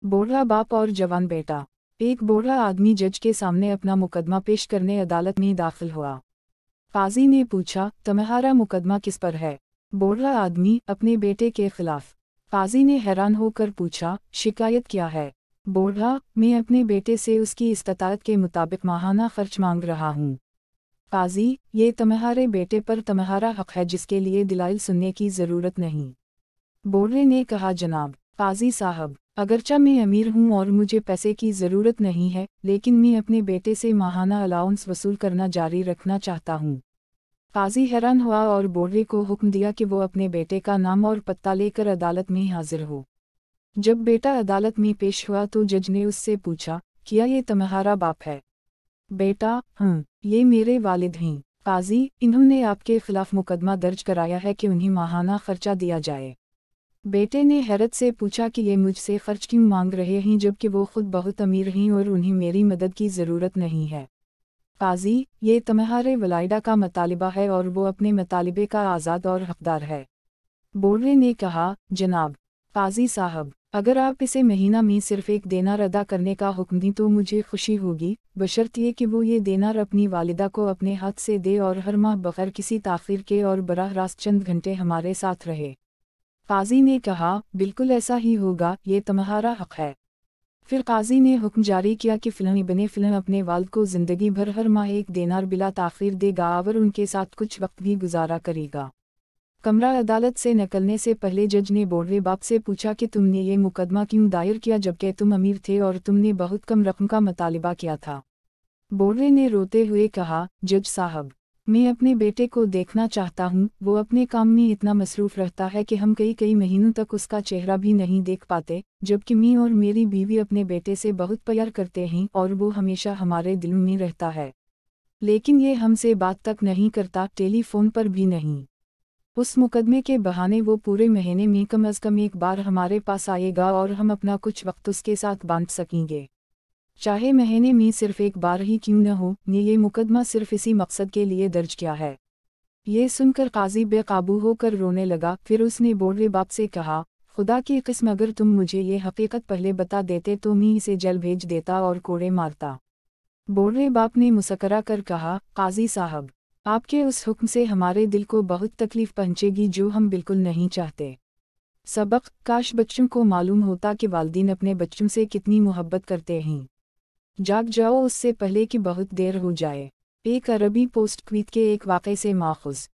बूढ़ा बाप और जवान बेटा। एक बूढ़ा आदमी जज के सामने अपना मुकदमा पेश करने अदालत में दाखिल हुआ। काजी ने पूछा, तुम्हारा मुकदमा किस पर है? बूढ़ा आदमी, अपने बेटे के खिलाफ। काजी ने हैरान होकर पूछा, शिकायत क्या है? बूढ़ा, मैं अपने बेटे से उसकी इस्ताअत के मुताबिक माहाना खर्च मांग रहा हूँ। काजी, ये तुम्हारे बेटे पर तुम्हारा हक है जिसके लिए दलाइल सुनने की ज़रूरत नहीं। बूढ़े ने कहा, जनाब काजी साहब, अगरचा मैं अमीर हूँ और मुझे पैसे की ज़रूरत नहीं है, लेकिन मैं अपने बेटे से माहाना अलाउंस वसूल करना जारी रखना चाहता हूँ। काजी हैरान हुआ और बूढ़े को हुक्म दिया कि वो अपने बेटे का नाम और पत्ता लेकर अदालत में हाजिर हो। जब बेटा अदालत में पेश हुआ तो जज ने उससे पूछा, क्या ये तुम्हारा बाप है? बेटा, ये मेरे वालिद हैं। काजी, इन्होंने आपके खिलाफ मुकदमा दर्ज कराया है कि उन्हें माहाना खर्चा दिया जाए। बेटे ने हैरत से पूछा कि ये मुझसे खर्च क्यों मांग रहे हैं जबकि वो खुद बहुत अमीर हैं और उन्हें मेरी मदद की ज़रूरत नहीं है। काजी, ये तुम्हारे वलाइदा का मतालिबा है और वो अपने मतालिबे का आज़ाद और हकदार है। बूढ़े ने कहा, जनाब काजी साहब, अगर आप इसे महीना में सिर्फ एक देनार अदा करने का हुक्म दी तो मुझे खुशी होगी, बशर्त ये कि वो ये देनार अपनी वालिदा को अपने हाथ से दे और हर माह बगैर किसी ताख़ीर के और बराह रास्त चंद घंटे हमारे साथ रहे। काजी ने कहा, बिल्कुल ऐसा ही होगा, ये तुम्हारा हक है। फिर काजी ने हुक्म जारी किया कि फ़िल्म इब्ने फ़िल्म अपने वालिद को ज़िंदगी भर हर माह एक देनार बिला ताख़ीर देगा और उनके साथ कुछ वक्त भी गुजारा करेगा। कमरा अदालत से निकलने से पहले जज ने बूढ़े बाप से पूछा कि तुमने ये मुकदमा क्यों दायर किया जबकि तुम अमीर थे और तुमने बहुत कम रकम का मुतालिबा किया था? बूढ़े ने रोते हुए कहा, जज साहब, मैं अपने बेटे को देखना चाहता हूँ, वो अपने काम में इतना मसरूफ़ रहता है कि हम कई कई महीनों तक उसका चेहरा भी नहीं देख पाते, जबकि मैं और मेरी बीवी अपने बेटे से बहुत प्यार करते हैं और वो हमेशा हमारे दिलों में रहता है। लेकिन ये हमसे बात तक नहीं करता, टेलीफोन पर भी नहीं। उस मुकदमे के बहाने वो पूरे महीने में कम अज़ कम एक बार हमारे पास आएगा और हम अपना कुछ वक्त उसके साथ बांट सकेंगे, चाहे महीने में सिर्फ एक बार ही क्यों न हो। ने ये मुकदमा सिर्फ इसी मकसद के लिए दर्ज किया है। ये सुनकर काजी बेकाबू होकर रोने लगा। फिर उसने बूढ़े बाप से कहा, खुदा की किस्म, अगर तुम मुझे ये हकीकत पहले बता देते तो मैं इसे जेल भेज देता और कोड़े मारता। बूढ़े बाप ने मुस्करा कर कहा, काजी साहब, आपके उस हुक्म से हमारे दिल को बहुत तकलीफ पहुंचेगी जो हम बिल्कुल नहीं चाहते। सबक, काश बच्चों को मालूम होता कि वालिदैन अपने बच्चों से कितनी मोहब्बत करते हैं। जाग जाओ उससे पहले कि बहुत देर हो जाए। एक अरबी पोस्ट ट्वीट के एक वाक़े से माखूज़।